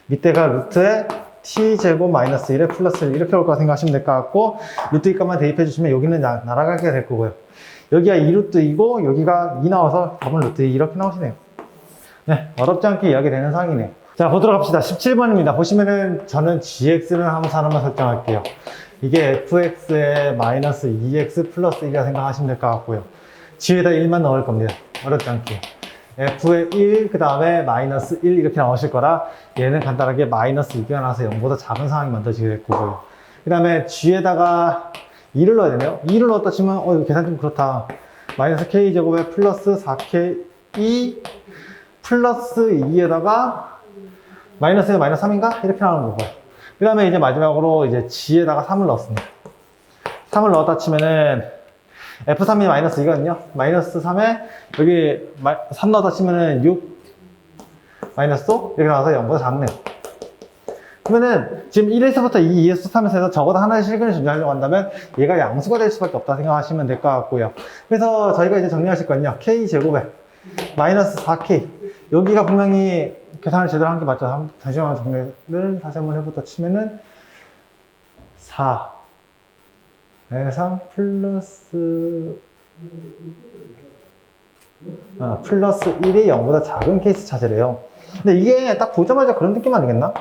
S1: 밑에가 루트에 t제곱 마이너스 1에 플러스 1 이렇게 올 거라 생각하시면 될 것 같고, 루트 2값만 대입해 주시면 여기는 날아가게 될 거고요. 여기가 2루트 2고 여기가 2 나와서 답은 루트 2 이렇게 나오시네요. 네, 어렵지 않게 이야기되는 사항이네요. 자, 보도록 합시다. 17번입니다. 보시면은 저는 gx를 함수 하나만 설정할게요. 이게 fx에 마이너스 2x 플러스 1이라 생각하시면 될 것 같고요. g에다 1만 넣을 겁니다. 어렵지 않게. f에 1, 그 다음에 마이너스 1 이렇게 나오실 거라 얘는 간단하게 마이너스 2가 나와서 0보다 작은 상황이 만들어지게 될 거고요. 그 다음에 g에다가 2를 넣어야 되네요. 2를 넣었다 치면 이거 계산 좀 그렇다. 마이너스 k제곱에 플러스 4k 플러스 2에다가 마이너스 1, 마이너스 3인가? 이렇게 나오는 거고요. 그 다음에 이제 마지막으로 이제 g에다가 3을 넣었습니다. 3을 넣었다 치면은 f3이 마이너스 2거든요. 마이너스 3에 여기 3 넣었다 치면은 6 마이너스 5 이렇게 나와서 0보다 작네요. 그러면은 지금 1에서부터 2, 2에서 3에서 해서 적어도 하나의 실근을 존재하려고 한다면 얘가 양수가 될 수밖에 없다 생각하시면 될 것 같고요. 그래서 저희가 이제 정리하실 건요. k제곱에 마이너스 4k 여기가 분명히 계산을 제대로 한 게 맞죠? 다시 한번 정리를 다시 한번 해보다 치면은 4 3 플러스 플러스 1이 0보다 작은 케이스 찾으래요. 근데 이게 딱 보자마자 그런 느낌 아니겠나?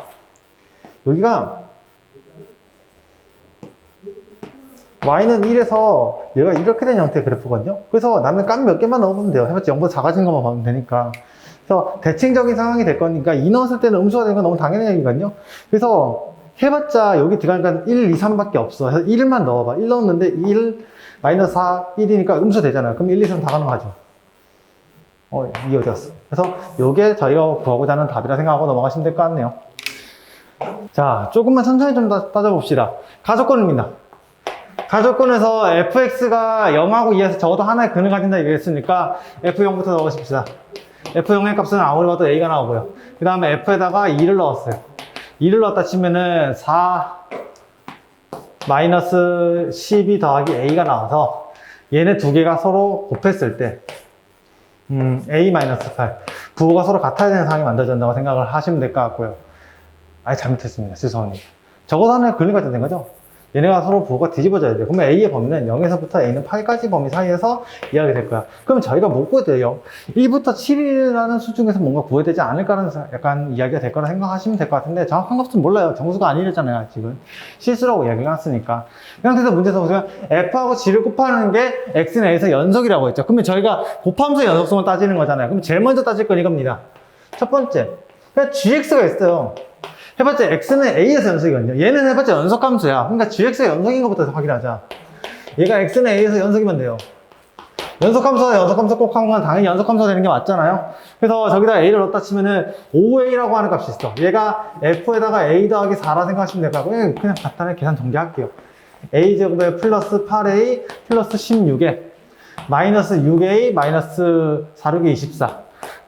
S1: 여기가 y는 1에서 얘가 이렇게 된 형태의 그래프거든요. 그래서 나는 값 몇 개만 넣어보면 돼요. 해봤자 0보다 작아진 것만 보면 되니까. 그래서 대칭적인 상황이 될 거니까 2 넣었을 때는 음수가 되는 건 너무 당연한 얘기거든요. 그래서 해봤자 여기 들어가니까 1, 2, 3밖에 없어. 그래서 1만 넣어봐. 1 넣었는데 1, 마이너스 4, 1이니까 음수 되잖아요. 그럼 1, 2, 3 다 가능하죠. 2 어디 갔어? 그래서 요게 저희가 구하고자 하는 답이라 생각하고 넘어가시면 될 것 같네요. 자, 조금만 천천히 좀 따져봅시다. 가조건입니다. 가조건에서 fx가 0하고 2에서 적어도 하나의 근을 가진다 얘기했으니까 f0부터 넣으십시다. f0의 값은 아무리 봐도 a가 나오고요. 그 다음에 f에다가 2를 넣었어요. 2를 넣었다 치면은 4 마이너스 12 더하기 a가 나와서 얘네 두 개가 서로 곱했을 때 a 마이너스 8 부호가 서로 같아야 되는 상황이 만들어진다고 생각을 하시면 될 것 같고요. 잘못했습니다. 죄송합니다. 적어도 하나의 근을 가져야 되는 거죠. 얘네가 서로 부호가 뒤집어져야 돼요. 그러면 A의 범위는 0에서부터 A는 8까지 범위 사이에서 이해하게 될 거야. 그럼 저희가 못 구해도 1부터 7이라는 수 중에서 뭔가 구해야 되지 않을까라는 약간 이야기가 될 거라 생각하시면 될 것 같은데 정확한 값은 몰라요. 정수가 아니랬잖아요. 지금 실수라고 이야기를 했으니까. 그 상태에서 문제에서 보시면 F하고 G를 곱하는 게 X는 A에서 연속이라고 했죠. 그러면 저희가 곱하면서 연속성을 따지는 거잖아요. 그럼 제일 먼저 따질 건 이겁니다. 첫 번째, 그냥 GX가 있어요. 해봤자 X는 A에서 연속이거든요. 얘는 해봤자 연속함수야. 그러니까 GX가 연속인 것부터 확인하자. 얘가 X는 A에서 연속이면 돼요. 연속함수와 연속함수 꼭 하는 건 당연히 연속함수가 되는 게 맞잖아요. 그래서 저기다 a를 넣었다 치면은 5a라고 하는 값이 있어. 얘가 f에다가 a 더하기 4라 생각하시면 될 것 같고, 그냥 간단하게 계산 전개할게요. a제곱에 플러스 8a 플러스 16에 마이너스 6a 마이너스 4, 6에 24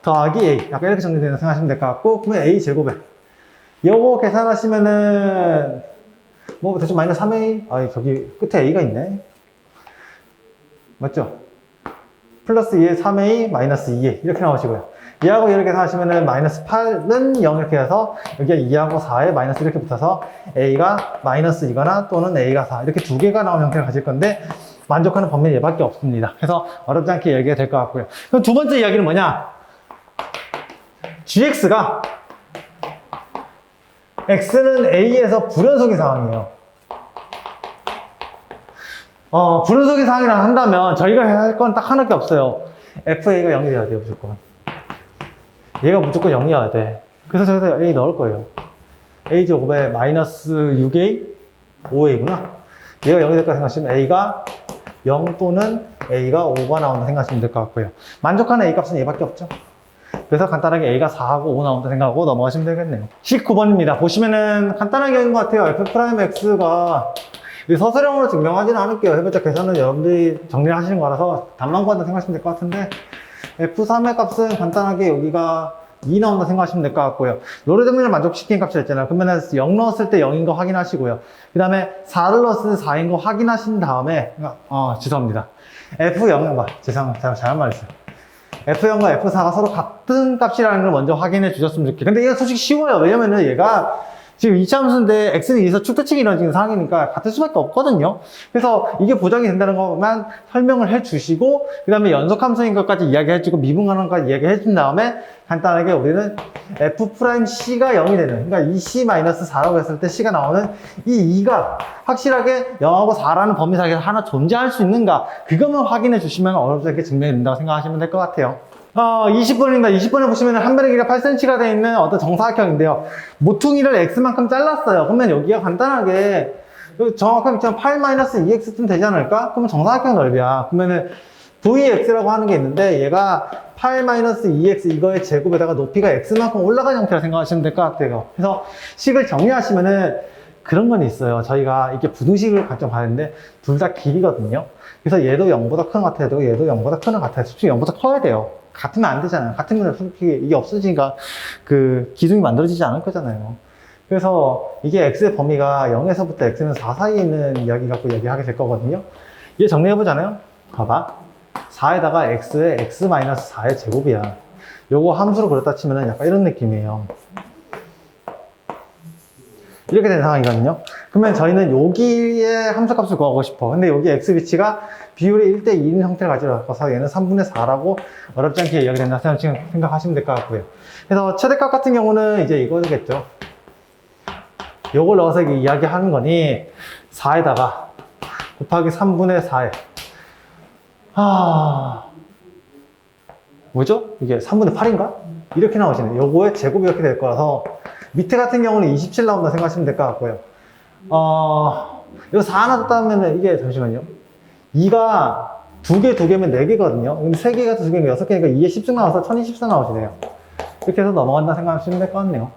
S1: 더하기 a. 약간 이렇게 정리되는 생각하시면 될 것 같고, 그러면 a제곱에 요거 계산하시면은 뭐 대충 마이너스 3a, 저기 끝에 a가 있네. 맞죠? 플러스 2에 3a 마이너스 2a 이렇게 나오시고요. 얘하고 얘를 계산하시면은 마이너스 8은 0 이렇게 해서 여기가 2하고 4에 마이너스 이렇게 붙어서 a가 마이너스 2거나 또는 a가 4 이렇게 두 개가 나온 형태를 가질 건데 만족하는 범위는 얘밖에 없습니다. 그래서 어렵지 않게 얘기가 될 것 같고요. 그럼 두 번째 이야기는 뭐냐? gx가 x는 a에서 불연속인 상황이에요. 불연속인 상황이라 한다면 저희가 해야 할 건 딱 하나밖에 없어요. fa가 0이 돼야 돼요, 무조건. 얘가 무조건 0이어야 돼. 그래서 저기다 a 넣을 거예요. a제곱에 마이너스 6a, 5a구나. 얘가 0이 될까 생각하시면 a가 0 또는 a가 5가 나온다 생각하시면 될 것 같고요. 만족하는 a 값은 얘밖에 없죠. 그래서 간단하게 a가 4하고 5 나온다 생각하고 넘어가시면 되겠네요. 19번입니다. 보시면은 간단하게 하는 것 같아요. f'x가 서술형으로 증명하지는 않을게요. 해봤자 계산은 여러분들이 정리하시는 거라서 답만 구한다 생각하시면 될 것 같은데 f3의 값은 간단하게 여기가 2 나온다 생각하시면 될 것 같고요. 로레정리를 만족시키는 값이 있잖아요. 그러면 0 넣었을 때 0인 거 확인하시고요. 그 다음에 4를 넣었을 때 4인 거 확인하신 다음에 죄송합니다. F0과 잘한 말했어요. F0과 F4가 서로 같은 값이라는 걸 먼저 확인해 주셨으면 좋겠어요. 근데 얘가 솔직히 쉬워요. 왜냐면은 얘가 지금 2차 함수인데 x는 2에서 축대칭이 이루어지는 상황이니까 같을 수밖에 없거든요. 그래서 이게 보장이 된다는 것만 설명을 해주시고 그 다음에 연속함수인 것까지 이야기해주고 미분간항까지 이야기해준 다음에 간단하게 우리는 f'c가 0이 되는, 그러니까 2c-4라고 했을 때 c가 나오는 이 2가 확실하게 0하고 4라는 범위 사이에서 하나 존재할 수 있는가, 그것만 확인해 주시면 어렵지 않게 증명이 된다고 생각하시면 될 것 같아요. 20번입니다. 20번에 보시면 한 변의 길이가 8cm가 되어 있는 어떤 정사각형인데요. 모퉁이를 x만큼 잘랐어요. 그러면 여기가 간단하게 정확하게 8-2x쯤 되지 않을까? 그러면 정사각형 넓이야. 그러면은 vx라고 하는 게 있는데 얘가 8-2x 이거의 제곱에다가 높이가 x만큼 올라간 형태라 생각하시면 될 것 같아요. 그래서 식을 정리하시면은 그런 건 있어요. 저희가 이게 부등식을 각각 봤는데 둘 다 길이거든요. 그래서 얘도 0보다 큰 것 같아도 얘도 0보다 큰 것 같아요. 솔직히 0보다 커야 돼요. 같으면 안 되잖아요. 같으면 솔직히 이게 없어지니까 그 기둥이 만들어지지 않을 거잖아요. 그래서 이게 x의 범위가 0에서부터 x는 4 사이에 있는 이야기 갖고 얘기하게 될 거거든요. 얘 정리해보잖아요. 봐봐. 4에다가 x에 x-4의 제곱이야. 요거 함수로 그렸다 치면은 약간 이런 느낌이에요. 이렇게 된 상황이거든요. 그러면 저희는 여기에 함수값을 구하고 싶어. 근데 여기 x 위치가 비율이 1대2인 형태를 가지고 얘는 3분의 4라고 어렵지 않게 이야기된다 생각하시면 될 것 같고요. 그래서 최대값 같은 경우는 이제 이거겠죠. 요걸 넣어서 이야기하는 거니 4에다가 곱하기 3분의 4에 뭐죠? 이게 3분의 8인가? 이렇게 나오시네. 요거의 제곱이 이렇게 될 거라서 밑에 같은 경우는 27 나온다 생각하시면 될 것 같고요. 이거 4 하나 뒀다면 이게 잠시만요. 2가 2개면 4개거든요. 근데 3개가 2개니까 6개니까 2에 10씩 나와서 1024 나오시네요. 이렇게 해서 넘어간다 생각하시면 될 것 같네요.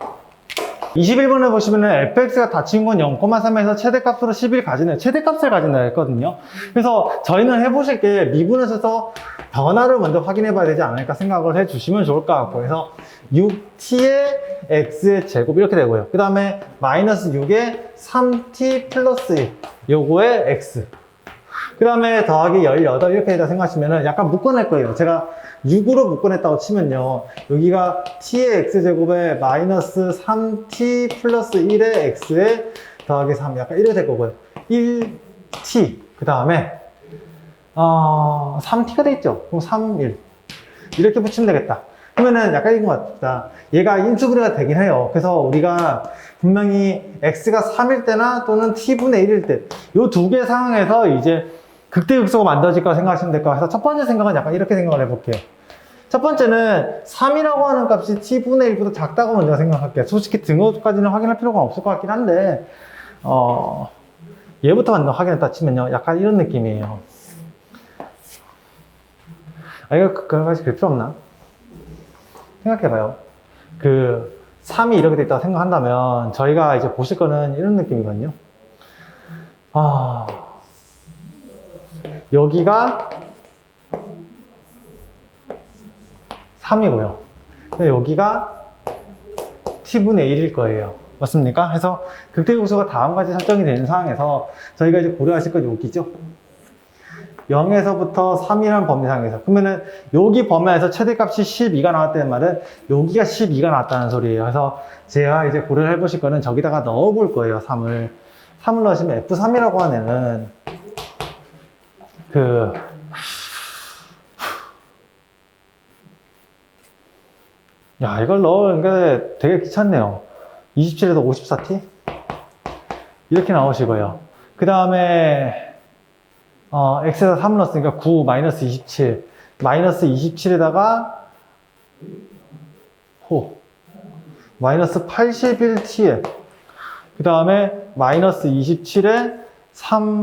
S1: 21번에 보시면은 fx가 닫힌 건 0,3에서 최대값으로 10을 가지는, 최대값을 가진다 했거든요. 그래서 저희는 해보실 게 미분에서 변화를 먼저 확인해 봐야 되지 않을까 생각을 해 주시면 좋을 것 같고, 그래서 6t의 x의 제곱 이렇게 되고요. 그 다음에 마이너스 6에 3t 플러스 1 요거의 x, 그 다음에 더하기 18 이렇게 되다 생각하시면은 약간 묶어낼 거예요. 제가 6으로 묶어냈다고 치면요, 여기가 t의 x제곱에 마이너스 3t 플러스 1의 x에 더하기 3 약간 이렇게 될 거고요. 1t 그 다음에 3t가 되겠죠. 그럼 3, 1 이렇게 붙이면 되겠다. 그러면은 약간 이런 것 같다. 얘가 인수분해가 되긴 해요. 그래서 우리가 분명히 x가 3일 때나 또는 t분의 1일 때 요 두 개 상황에서 이제 극대극소가 만들어질 거라 생각하시면 될 것 같아서 첫 번째 생각은 약간 이렇게 생각을 해볼게요. 첫 번째는 3이라고 하는 값이 t분의 1보다 작다고 먼저 생각할게요. 솔직히 등호까지는 확인할 필요가 없을 것 같긴 한데 얘부터 먼저 확인했다 치면요, 약간 이런 느낌이에요. 이거 그런까지 그럴 필요 없나? 생각해봐요. 3이 이렇게 돼 있다고 생각한다면 저희가 이제 보실 거는 이런 느낌이거든요. 여기가 3이고요. 여기가 t분의 1일 거예요. 맞습니까? 그래서 극대국수가 다음 가지 설정이 되는 상황에서 저희가 이제 고려하실 건 여기죠. 0에서부터 3이라는 범위상에서. 그러면은 여기 범위에서 최대값이 12가 나왔다는 말은 여기가 12가 나왔다는 소리예요. 그래서 제가 이제 고려를 해보실 거는 저기다가 넣어 볼 거예요. 3을 넣으시면 F3이라고 하는 애는 이걸 넣는 게 되게 귀찮네요. 27에서 54t? 이렇게 나오시고요. 그 다음에 x에서 3을 넣었으니까 9 마이너스 27 마이너스 27에다가 마이너스 81t에 그 다음에 마이너스 27에 18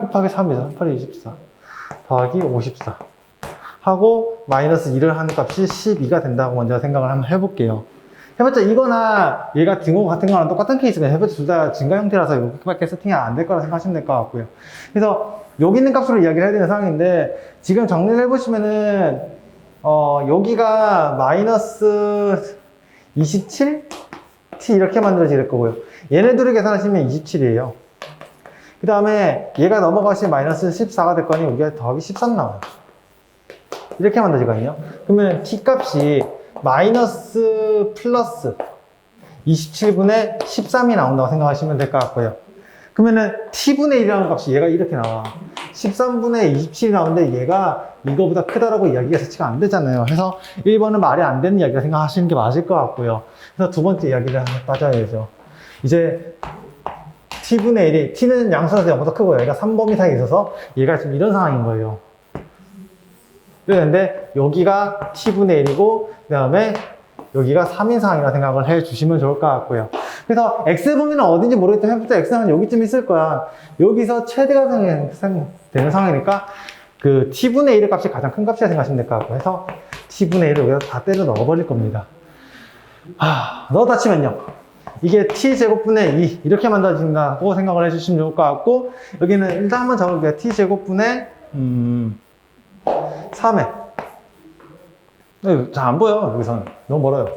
S1: 곱하기 3이죠. 18이 24 더하기 54 하고 마이너스 1을 하는 값이 12가 된다고 먼저 생각을 한번 해볼게요. 해봤자 이거나 얘가 등호 같은 거랑 똑같은 케이스면 해봤자 둘 다 증가 형태라서 이렇게밖에 세팅이 안 될 거라 생각하시면 될 것 같고요. 그래서 여기 있는 값으로 이야기를 해야 되는 상황인데 지금 정리를 해보시면은 여기가 마이너스 27? t 이렇게 만들어질 거고요. 얘네 둘을 계산하시면 27이에요. 그 다음에 얘가 넘어가시면 마이너스 14가 될 거니 여기가 더하기 13 나와요. 이렇게 만들어지거든요. 그러면 t 값이 마이너스 플러스 27분의 13이 나온다고 생각하시면 될 것 같고요. 그러면은 t분의 1이라는 값이 얘가 이렇게 나와. 13분의 27이 나오는데 얘가 이거보다 크다라고 이야기가 자체가 안 되잖아요. 그래서 1번은 말이 안 되는 이야기라 생각하시는 게 맞을 것 같고요. 그래서 두 번째 이야기를 한번 따져야죠. 이제 t분의 1이 t는 양수라서 0보다 크고요. 얘가 3범위 사이에 있어서 얘가 지금 이런 상황인 거예요. 이랬는데 여기가 t분의 1이고 그 다음에 여기가 3인 상황이라 생각을 해 주시면 좋을 것 같고요. 그래서 x 범위는 어딘지 모르겠지만 해보자 x는 여기쯤 있을 거야. 여기서 최대가 되는 상황이니까 t분의 1의 값이 가장 큰 값이라 생각하시면 될 것 같고 해서 t분의 1을 여기다 다 때려 넣어 버릴 겁니다. 넣어다 치면요 이게 t제곱분의 2 이렇게 만들어진다고 생각을 해주시면 좋을 것 같고 여기는 일단 한번 적어볼게요. t제곱분의 3회 잘 안 보여. 여기서는 너무 멀어요.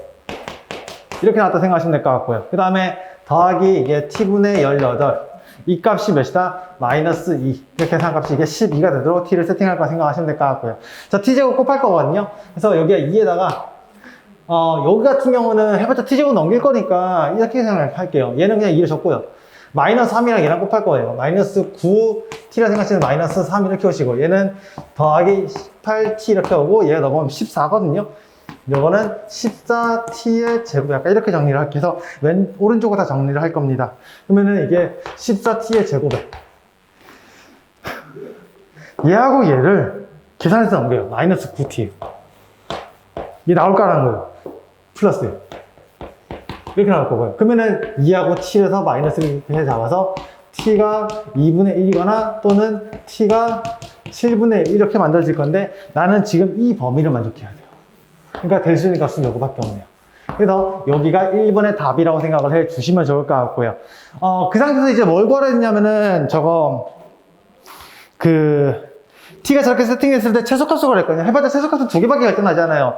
S1: 이렇게 나왔다 생각하시면 될 것 같고요. 그 다음에 더하기 이게 t분의 18 이 값이 몇이다? 마이너스 2 이렇게 계산값이 이게 12가 되도록 t를 세팅할 거 생각하시면 될 것 같고요. 자, t제곱 곱할 거거든요. 그래서 여기가 2에다가 여기 같은 경우는 해봤자 t제곱 넘길 거니까 이렇게 생각할게요. 얘는 그냥 2를 적고요. 마이너스 3이랑 얘랑 곱할 거예요. 마이너스 9t라 생각하시면 마이너스 3 이렇게 오시고 얘는 더하기 18t 이렇게 오고 얘가 넘어가면 14거든요. 요거는 14t의 제곱 약간 이렇게 정리를 할게요. 그래서 오른쪽으로 다 정리를 할 겁니다. 그러면은 이게 14t의 제곱에 얘하고 얘를 계산해서 넘겨요. 마이너스 9t 이게 나올 거라는 거예요. 플러스 이렇게 나올 거고요. 그러면은 2하고 t에서 마이너스를 이렇게 잡아서 t가 2분의 1이거나 또는 t가 7분의 1 이렇게 만들어질 건데 나는 지금 이 범위를 만족해야 돼요. 그러니까 될 수 있는 값은 요거밖에 없네요. 그래서 여기가 1번의 답이라고 생각을 해 주시면 좋을 것 같고요. 그 상태에서 이제 뭘 구하려 했냐면은 t가 저렇게 세팅했을 때 최소값을 구했거든요. 해봤자 최소값은 두 개밖에 결정나잖아요.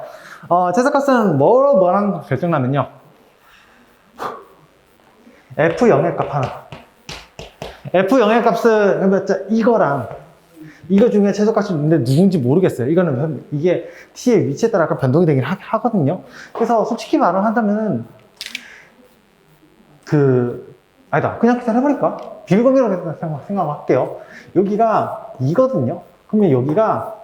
S1: 최소값은 뭐랑 결정나면요. F0의 값 하나. F0의 값은 해봤자 이거랑 이거 중에 최소값이 있는데 누군지 모르겠어요. 이거는 이게 t의 위치에 따라 약간 변동이 되긴 하거든요. 그래서 솔직히 말을 한다면은 아니다. 그냥 계산해버릴까? 비밀범위라고 생각할게요. 여기가 2거든요. 그러면 여기가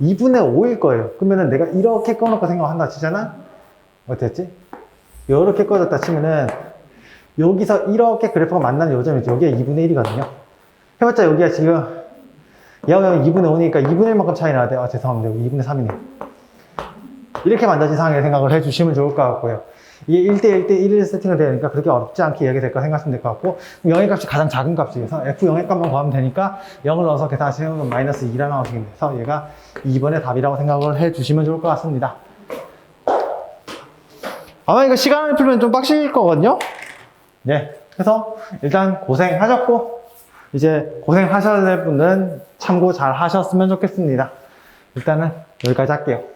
S1: 2분의 5일 거예요. 그러면은 내가 이렇게 꺼놓고 생각한다 치잖아? 어땠지? 이렇게 꺼졌다 치면은 여기서 이렇게 그래프가 만나는 요점이죠. 여기가 2분의 1이거든요. 해봤자 여기가 지금 얘가 2분의 5니까 2분의 1만큼 차이 나야 돼요. 죄송합니다. 2분의 3이네. 이렇게 만들어진 상황에 생각을 해주시면 좋을 것 같고요. 이게 1대 1대 1을 세팅을 되니까 그렇게 어렵지 않게 이야기 될 거 생각하시면 될 것 같고, 영의 값이 가장 작은 값이어서 f 영의 값만 구하면 되니까 0을 넣어서 계산하시면 마이너스 2라 나오시게 돼서 얘가 2번의 답이라고 생각을 해 주시면 좋을 것 같습니다. 아마 이거 시간을 풀면 좀 빡실 거거든요. 네, 그래서 일단 고생하셨고, 이제 고생하셔야 될 분은 참고 잘 하셨으면 좋겠습니다. 일단은 여기까지 할게요.